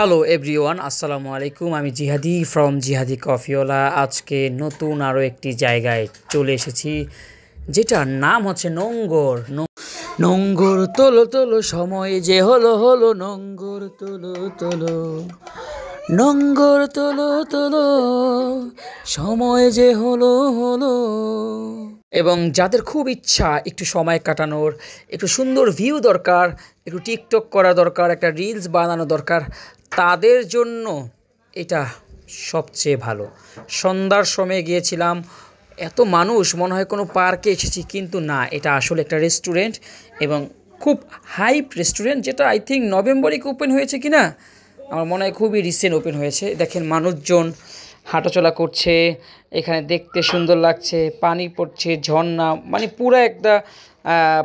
Hello everyone, আসসালামু আলাইকুম। আমি জিহাদি ফ্রম জিহাদি কফিওয়ালা। আজকে নতুন আরও একটি জায়গায় চলে এসেছি, যেটার নাম হচ্ছে নোঙ্গর। নোঙ্গর তোলো তোলো, সময় যে হলো হলো, নোঙ্গর তোলো তোলো, নোঙ্গর তোলো তোলো, সময় যে হলো হলো। এবং যাদের খুব ইচ্ছা একটু সময় কাটানোর, একটু সুন্দর ভিউ দরকার, একটু টিকটক করা দরকার, একটা রিলস বানানো দরকার, তাদের জন্য এটা সবচেয়ে ভালো। সন্ধ্যার সময় গিয়েছিলাম, এত মানুষ মনে হয় কোনো পার্কে এসেছি, কিন্তু না, এটা আসলে একটা রেস্টুরেন্ট এবং খুব হাইপ রেস্টুরেন্ট, যেটা আই থিঙ্ক নভেম্বরে ওপেন হয়েছে কি না, আমার মনে হয় খুবই রিসেন্ট ওপেন হয়েছে। দেখেন মানুষজন হাঁটাচলা করছে, এখানে দেখতে সুন্দর লাগছে, পানি পড়ছে, ঝর্ণা, মানে পুরো একটা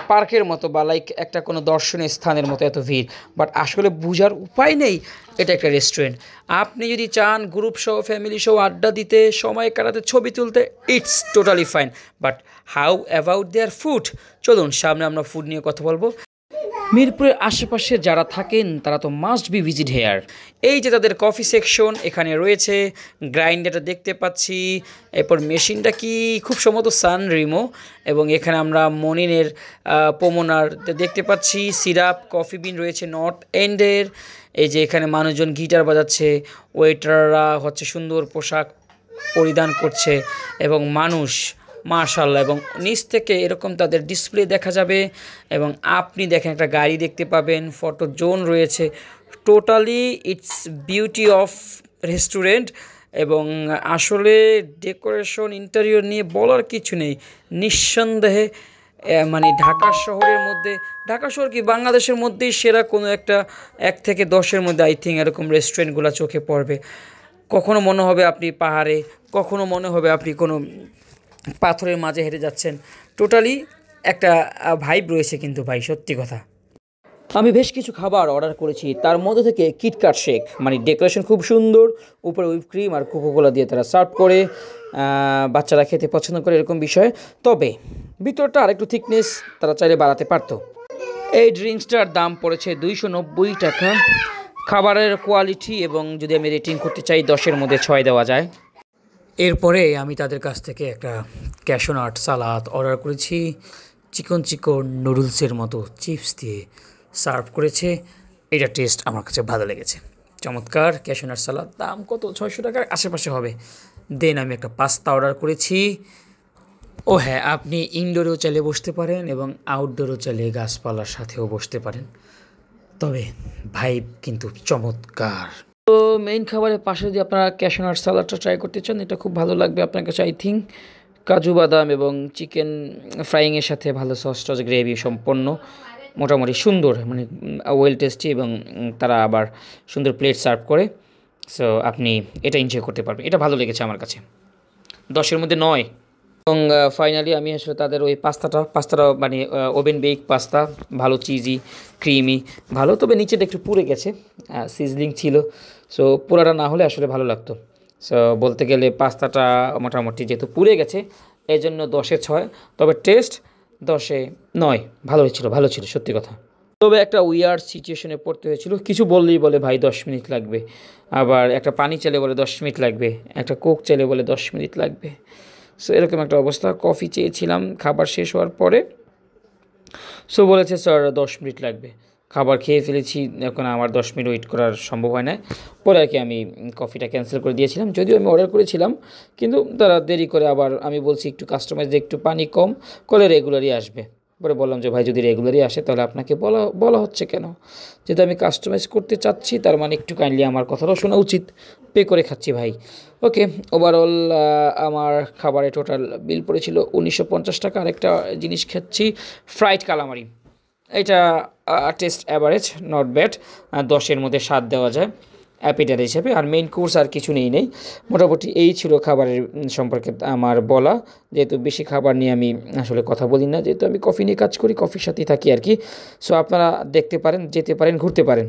পার্কের মতো বা লাইক একটা কোনো দর্শনীয় স্থানের মতো এত ভিড়। বাট আসলে বোঝার উপায় নেই এটা একটা রেস্টুরেন্ট। আপনি যদি চান গ্রুপ সহ ফ্যামিলি সহ আড্ডা দিতে, সময় কাটাতে, ছবি তুলতে, it's totally fine. But how about their food? চলুন সামনে আমরা ফুড নিয়ে কথা বলবো। মিরপুরের আশেপাশে যারা থাকেন তারা তো মাস্ট বি ভিজিট হেয়ার। এই যে তাদের কফি সেকশন এখানে রয়েছে, গ্রাইন্ডারটা দেখতে পাচ্ছি, এরপর মেশিনটা কি খুব সম্ভবত সানরিমো, এবং এখানে আমরা মনিনের পোমোনার দেখতে পাচ্ছি, সিরাপ, কফি বিন রয়েছে নর্থ এন্ডের। এই যে এখানে মানুষজন গিটার বাজাচ্ছে, ওয়েটাররা হচ্ছে সুন্দর পোশাক পরিধান করছে এবং মানুষ মাশাআল্লাহ, এবং নিচ থেকে এরকম তাদের ডিসপ্লে দেখা যাবে এবং আপনি দেখেন একটা গাড়ি দেখতে পাবেন, ফটো জোন রয়েছে। Totally it's beauty of restaurant. এবং আসলে ডেকোরেশন ইন্টেরিয়র নিয়ে বলার কিছু নেই, নিঃসন্দেহে মানে ঢাকা শহরের মধ্যে, ঢাকা শহর কি বাংলাদেশের মধ্যেই সেরা কোনো একটা 1 থেকে 10-এর মধ্যে আই থিঙ্ক এরকম রেস্টুরেন্টগুলো চোখে পড়বে। কখনো মনে হবে আপনি পাহাড়ে, কখনো মনে হবে আপনি কোনো পাথরের মাঝে হেঁটে যাচ্ছেন। টোটালি একটা ভাইব রয়েছে কিন্তু ভাই, সত্যি কথা। আমি বেশ কিছু খাবার অর্ডার করেছি, তার মধ্যে থেকে কিটক্যাট শেক, মানে ডেকোরেশন খুব সুন্দর, উপরে হুইপ ক্রিম আর কোকোকোলা দিয়ে তারা সার্ভ করে, বাচ্চারা খেতে পছন্দ করে এরকম বিষয়। তবে ভিতরটা আরেকটু থিকনেস তারা চাইলে বাড়াতে পারতো। এই ড্রিঙ্কসটার দাম পড়েছে 290 টাকা। খাবারের কোয়ালিটি এবং যদি আমি রেটিং করতে চাই 10-এর মধ্যে 6 দেওয়া যায়। এরপরে আমি তাদের কাছ থেকে একটা ক্যাশনাট সালাদ অর্ডার করেছি, চিকন নুডলসের মতো চিপস দিয়ে সার্ভ করেছে। এটা টেস্ট আমার কাছে ভালো লেগেছে, চমৎকার। ক্যাশনাট সালাদ দাম কত, 600 টাকার আশেপাশে হবে। দেন আমি একটা পাস্তা অর্ডার করেছি। ও হ্যাঁ, আপনি ইনডোরেও চাইলে বসতে পারেন এবং আউটডোরেও চাইলে গাছপালার সাথেও বসতে পারেন, তবে ভাইব কিন্তু চমৎকার। তো মেইন খাবারের পাশে যদি আপনারা ক্যাশনাট সালাডটা ট্রাই করতে চান, এটা খুব ভালো লাগবে আপনার কাছে আই থিঙ্ক। কাজু বাদাম এবং চিকেন ফ্রাইংয়ের সাথে ভালো সস টস গ্রেভি সম্পন্ন, মোটামুটি সুন্দর, মানে ওয়েল টেস্টি, এবং তারা আবার সুন্দর প্লেট সার্ভ করে। সো আপনি এটা এনজয় করতে পারবেন, এটা ভালো লেগেছে আমার কাছে, 10-এর মধ্যে 9। এবং ফাইনালি আমি আসলে তাদের ওই পাস্তাটা মানে ওভেন বেক পাস্তা, ভালো চিজি ক্রিমি ভালো, তবে নিচেটা একটু পুড়ে গেছে, সিজলিং ছিল। সো পুরাটা না হলে আসলে ভালো লাগতো। সো বলতে গেলে পাস্তাটা মোটামুটি যেহেতু পুড়ে গেছে, এই জন্য 10-এ 6, তবে টেস্ট 10-এ 9। ভালো ছিল সত্যি কথা। তবে একটা উইয়ার্ড সিচুয়েশনে পড়তে হয়েছিল, কিছু বললেই বলে ভাই 10 মিনিট লাগবে, আবার একটা পানি চাইলে বলে 10 মিনিট লাগবে, একটা কোক চাইলে বলে 10 মিনিট লাগবে। সো এরকম একটা অবস্থা। কফি চেয়েছিলাম খাবার শেষ হওয়ার পরে, সো বলেছে স্যার 10 মিনিট লাগবে। খাবার খেয়ে ফেলেছি, এখন আমার 10 মিনিট ওয়েট করার সম্ভব হয় না। পরে আর কি আমি কফিটা ক্যান্সেল করে দিয়েছিলাম, যদিও আমি অর্ডার করেছিলাম, কিন্তু তারা দেরি করে। আবার আমি বলছি একটু কাস্টমাইজ দিয়ে একটু পানি কম করলে রেগুলারই আসবে। পরে বললাম যে ভাই যদি রেগুলারই আসে তাহলে আপনাকে বলা হচ্ছে কেন? যেহেতু আমি কাস্টমাইজ করতে চাচ্ছি, তার মানে একটু কাইন্ডলি আমার কথাটাও শোনা উচিত। পে করে খাচ্ছি ভাই। ওকে, ওভারঅল আমার খাবারে টোটাল বিল পড়েছিল 1950 টাকা। আরেকটা জিনিস খাচ্ছি, ফ্রাইড কালামারি। এটা টেস্ট অ্যাভারেজ, নট ব্যাড, 10-এর মধ্যে 7 দেওয়া যায় অ্যাপিটার হিসেবে। আর মেইন কোর্স আর কিছু নেই। মোটামুটি এই ছিল খাবারের সম্পর্কে আমার বলা। যেহেতু বেশি খাবার নিয়ে আমি আসলে কথা বলি না, যেহেতু আমি কফি নিয়ে কাজ করি, কফির সাথেই থাকি আর কি। সো আপনারা দেখতে পারেন, যেতে পারেন, ঘুরতে পারেন।